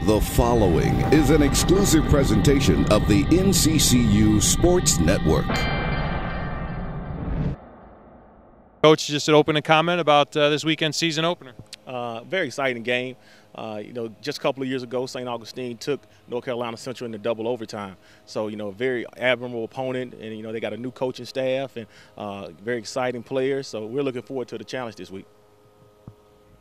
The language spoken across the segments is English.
The following is an exclusive presentation of the NCCU Sports Network. Coach, just an opening comment about this weekend's season opener. Very exciting game. Just a couple of years ago, St. Augustine took North Carolina Central into double overtime. So, a very admirable opponent, and, they got a new coaching staff and very exciting players. So we're looking forward to the challenge this week.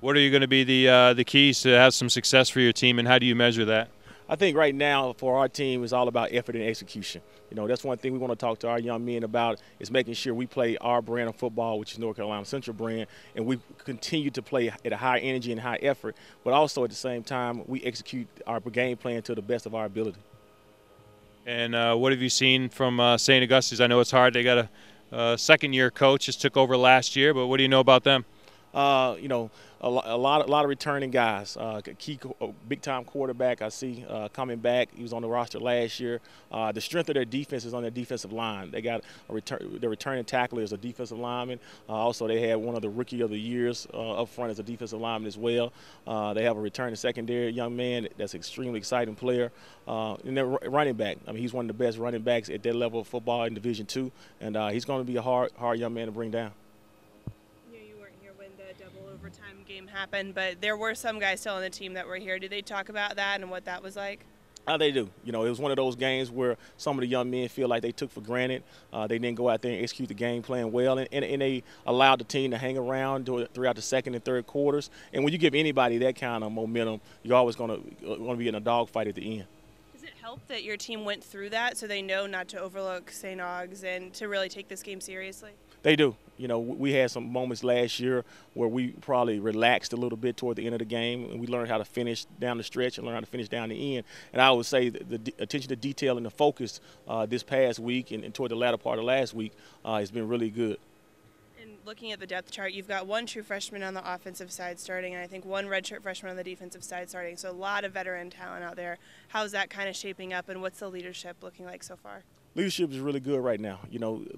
What are you going to be the keys to have some success for your team, and how do you measure that? I think right now for our team it's all about effort and execution. That's one thing we want to talk to our young men about is making sure we play our brand of football, which is North Carolina Central brand, and we continue to play at a high energy and high effort, but also at the same time we execute our game plan to the best of our ability. And what have you seen from St. Augustine's? I know it's hard. They got a second-year coach, just took over last year, but what do you know about them? A lot of returning guys. Key big-time quarterback I see coming back. He was on the roster last year. The strength of their defense is on their defensive line. They got their returning tackler is a defensive lineman. Also, they had one of the rookie of the years up front as a defensive lineman as well. They have a returning secondary young man that's an extremely exciting player. And their running back. I mean, he's one of the best running backs at that level of football in Division II, and he's going to be a hard young man to bring down. Overtime game happened, but there were some guys still on the team that were here. Did they talk about that and what that was like? They do. It was one of those games where some of the young men feel like they took for granted. They didn't go out there and execute the game plan well, and they allowed the team to hang around throughout the second and third quarters. And when you give anybody that kind of momentum, you're always going to be in a dogfight at the end. Does it help that your team went through that so they know not to overlook St. Augs and to really take this game seriously? They do. We had some moments last year where we probably relaxed a little bit toward the end of the game, and we learned how to finish down the stretch and learn how to finish down the end. And I would say the attention to detail and the focus this past week and toward the latter part of last week has been really good. And looking at the depth chart, you've got one true freshman on the offensive side starting, and I think one redshirt freshman on the defensive side starting. So a lot of veteran talent out there. How's that kind of shaping up, and what's the leadership looking like so far? Leadership is really good right now.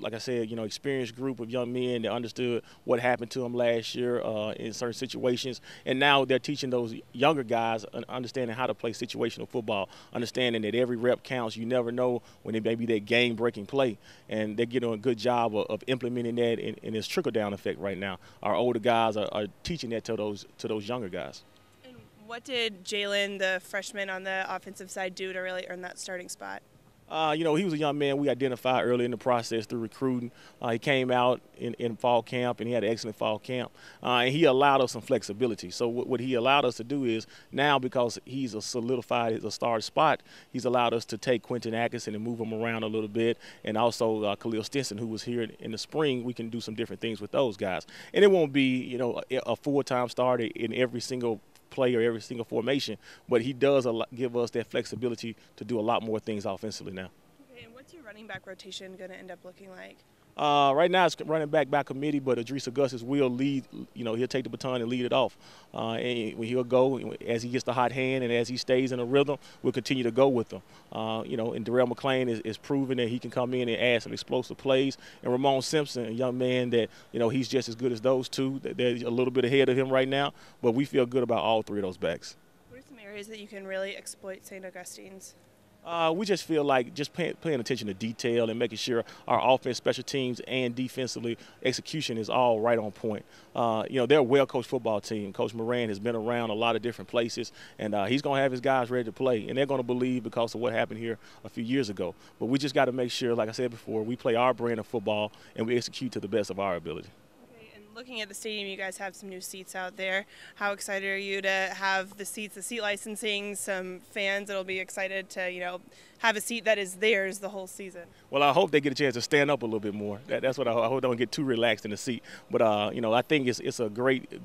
Like I said, experienced group of young men that understood what happened to them last year in certain situations. And now they're teaching those younger guys understanding how to play situational football, understanding that every rep counts. You never know when it may be that game-breaking play. And they're getting a good job of implementing that in this trickle-down effect right now. Our older guys are teaching that to those younger guys. And what did Jalen, the freshman on the offensive side, do to really earn that starting spot? He was a young man we identified early in the process through recruiting. He came out in fall camp, and he had an excellent fall camp. And he allowed us some flexibility. So what he allowed us to do is now, because he's a solidified as a starting spot, he's allowed us to take Quentin Atkinson and move him around a little bit. And also Khalil Stinson, who was here in the spring, we can do some different things with those guys. And it won't be, a full-time starter in every single play or every single formation, but he does give us that flexibility to do a lot more things offensively now. Okay, and what's your running back rotation going to end up looking like? Right now it's running back by committee, but Idris Augustus will lead. He'll take the baton and lead it off. And he'll go as he gets the hot hand and as he stays in a rhythm, we'll continue to go with him. And Darrell McClain is proven that he can come in and add some explosive plays. And Ramon Simpson, a young man that, he's just as good as those two. They're a little bit ahead of him right now, but we feel good about all three of those backs. What are some areas that you can really exploit St. Augustine's? We just feel like just paying attention to detail and making sure our offense, special teams, and defensively execution is all right on point. They're a well-coached football team. Coach Moran has been around a lot of different places, and he's going to have his guys ready to play, and they're going to believe because of what happened here a few years ago. But we just got to make sure, like I said before, we play our brand of football and we execute to the best of our ability. Looking at the stadium, you guys have some new seats out there. How excited are you to have the seats, the seat licensing, some fans that'll be excited to, have a seat that is theirs the whole season? Well, I hope they get a chance to stand up a little bit more. That's what I hope. They don't get too relaxed in the seat. But, I think it's a great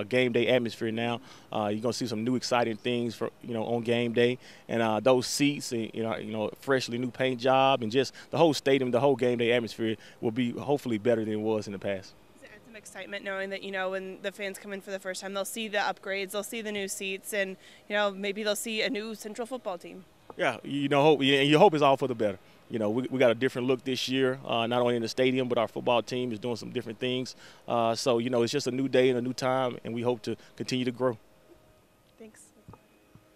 game day atmosphere now. You're going to see some new exciting things on game day. And those seats, and, freshly new paint job, and just the whole stadium, the whole game day atmosphere will be hopefully better than it was in the past. Excitement knowing that when the fans come in for the first time, they'll see the upgrades, they'll see the new seats, and maybe they'll see a new Central football team. Yeah, hope, and your hope is all for the better. We got a different look this year, not only in the stadium, but our football team is doing some different things. So it's just a new day and a new time, and we hope to continue to grow. Thanks.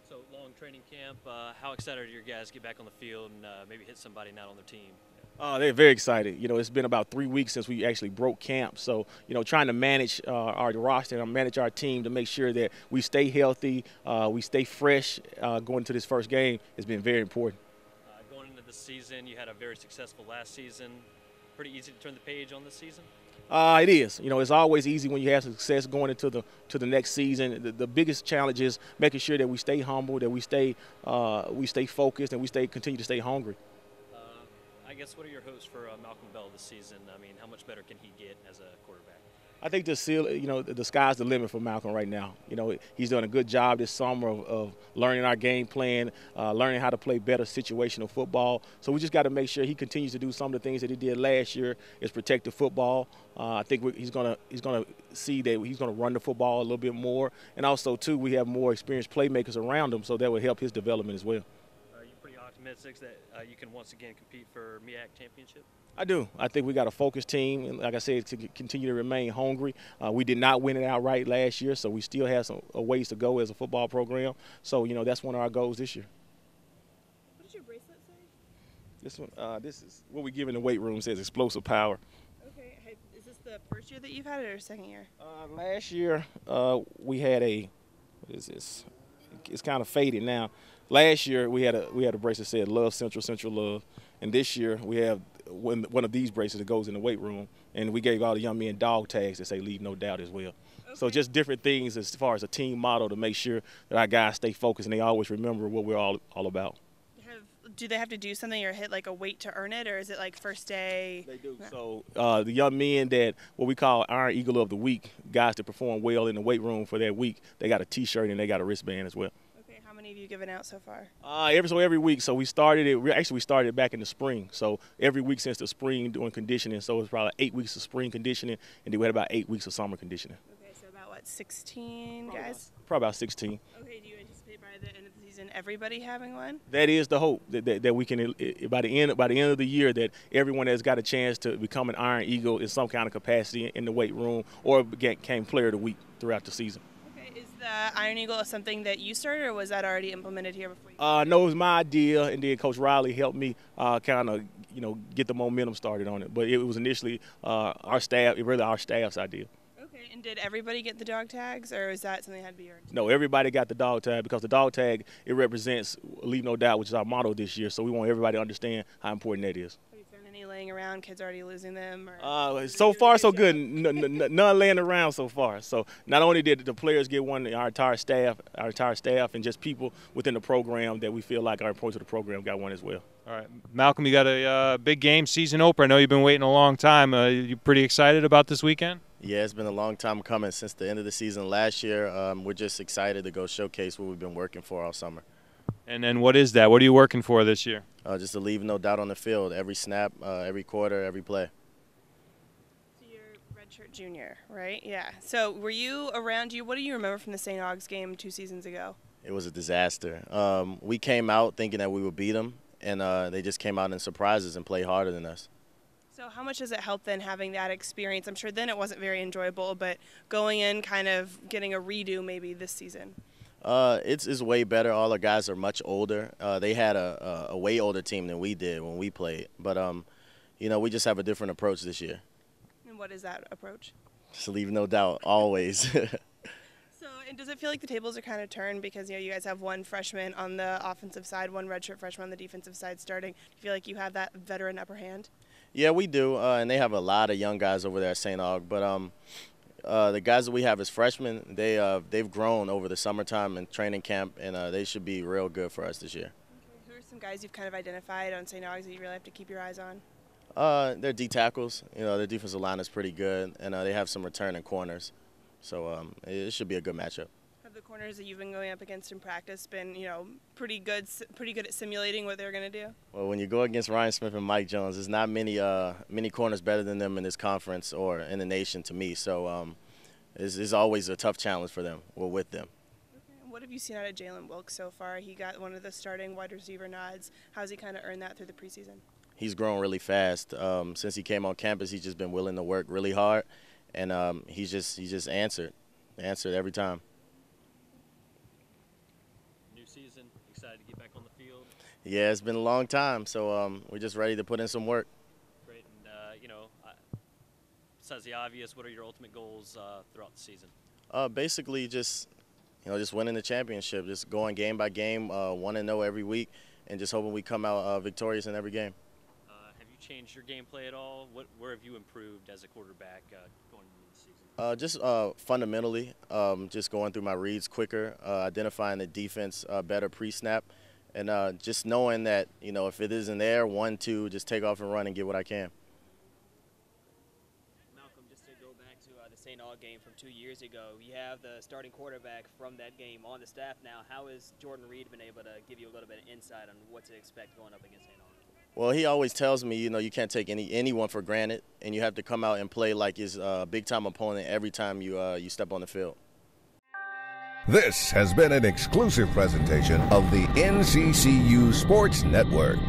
So long training camp. How excited are your guys to get back on the field and maybe hit somebody not on their team? They're very excited. It's been about 3 weeks since we actually broke camp. So, trying to manage our roster and manage our team to make sure that we stay healthy, we stay fresh going into this first game has been very important. Going into the season, you had a very successful last season. Pretty easy to turn the page on this season? It is. It's always easy when you have success going into the next season. The biggest challenge is making sure that we stay humble, that we stay focused, and we continue to stay hungry. I guess, what are your hopes for Malcolm Bell this season? I mean, how much better can he get as a quarterback? I think the sky's the limit for Malcolm right now. He's done a good job this summer of learning our game plan, learning how to play better situational football. So we just got to make sure he continues to do some of the things that he did last year, is protect the football. I think he's gonna see that he's gonna run the football a little bit more, and also too we have more experienced playmakers around him, so that will help his development as well. Are you pretty optimistic that you can once again compete for MEAC championship? I do. I think we got a focused team, and like I said, to continue to remain hungry. We did not win it outright last year, so we still have some ways to go as a football program. So, that's one of our goals this year. What does your bracelet say? This one, this is what we give in the weight room. Says explosive power. Okay. Is this the first year that you've had it or second year? Last year we had what is this? It's kind of faded now. Last year we had a bracelet that said Love Central, Central Love, and this year we have one of these bracelets that goes in the weight room, and we gave all the young men dog tags that say Leave No Doubt as well. Okay. So just different things as far as a team model to make sure that our guys stay focused and they always remember what we're all about. Do they have to do something or hit like a weight to earn it, or is it like first day? They do. So the young men that what we call Iron Eagle of the Week, guys that perform well in the weight room for that week, they got a T-shirt and they got a wristband as well. Okay, how many have you given out so far? Every week. So we started it. We started back in the spring. So every week since the spring doing conditioning. So it's probably 8 weeks of spring conditioning, and then we had about 8 weeks of summer conditioning. Okay, so about what, 16 guys? Probably about 16. Okay, do you anticipate by the end of the season everybody having one? That is the hope that we can by the end of the year that everyone has got a chance to become an Iron Eagle in some kind of capacity in the weight room or became Player of the Week throughout the season. Is the Iron Eagle something that you started, or was that already implemented here before you? No, it was my idea, and then Coach Riley helped me kind of, get the momentum started on it. But it was initially our staff's idea. Okay, and did everybody get the dog tags, or is that something that had to be earned? No, everybody got the dog tag because the dog tag, it represents Leave No Doubt, which is our motto this year. So we want everybody to understand how important that is. Have you found any laying around, kids already losing them? Or so far, so good. None laying around so far. So not only did the players get one, our entire staff, and just people within the program that we feel like are important to the program got one as well. All right, Malcolm, you got a big game, season opener. I know you've been waiting a long time. You pretty excited about this weekend? Yeah, it's been a long time coming since the end of the season last year. We're just excited to go showcase what we've been working for all summer. And then what is that? What are you working for this year? Just to leave no doubt on the field, every snap, every quarter, every play. So you're redshirt junior, right? Yeah. So were you around? What do you remember from the St. Aug's game 2 seasons ago? It was a disaster. We came out thinking that we would beat them, and they just came out and surprised us and played harder than us. So how much does it help then having that experience? I'm sure then it wasn't very enjoyable, but going in kind of getting a redo maybe this season. It's way better. All the guys are much older. They had a way older team than we did when we played. But, we just have a different approach this year. And what is that approach? Just leave no doubt, always. So, and does it feel like the tables are kind of turned because, you guys have one freshman on the offensive side, one redshirt freshman on the defensive side starting? Do you feel like you have that veteran upper hand? Yeah, we do, and they have a lot of young guys over there at St. Aug. But the guys that we have as freshmen, they've grown over the summertime and training camp, and they should be real good for us this year. Okay. Who are some guys you've kind of identified on St. Aug's that you really have to keep your eyes on? They're D tackles. Their defensive line is pretty good, and they have some returning corners. So it should be a good matchup. Have the corners that you've been going up against in practice been, pretty good at simulating what they're going to do? Well, when you go against Ryan Smith and Mike Jones, there's not many corners better than them in this conference or in the nation to me. So it's always a tough challenge for them or with them. Okay. What have you seen out of Jalen Wilkes so far? He got one of the starting wide receiver nods. How's he kind of earned that through the preseason? He's grown really fast. Since he came on campus, he's just been willing to work really hard, and he's just answered every time. New new season. Excited to get back on the field. Yeah, it's been a long time, so we're just ready to put in some work. Great, and besides the obvious, what are your ultimate goals throughout the season? Basically, just winning the championship, just going game by game, 1-0 every week, and just hoping we come out victorious in every game. Have you changed your gameplay at all? Where have you improved as a quarterback going into the season? Just fundamentally, just going through my reads quicker, identifying the defense better pre-snap, and just knowing that, if it isn't there, 1-2, just take off and run and get what I can. Malcolm, just to go back to the St. Aug game from 2 years ago, you have the starting quarterback from that game on the staff now. How has Jordan Reed been able to give you a little bit of insight on what to expect going up against St. Aug? Well, he always tells me, you can't take anyone for granted, and you have to come out and play like it's a big-time opponent every time you step on the field. This has been an exclusive presentation of the NCCU Sports Network.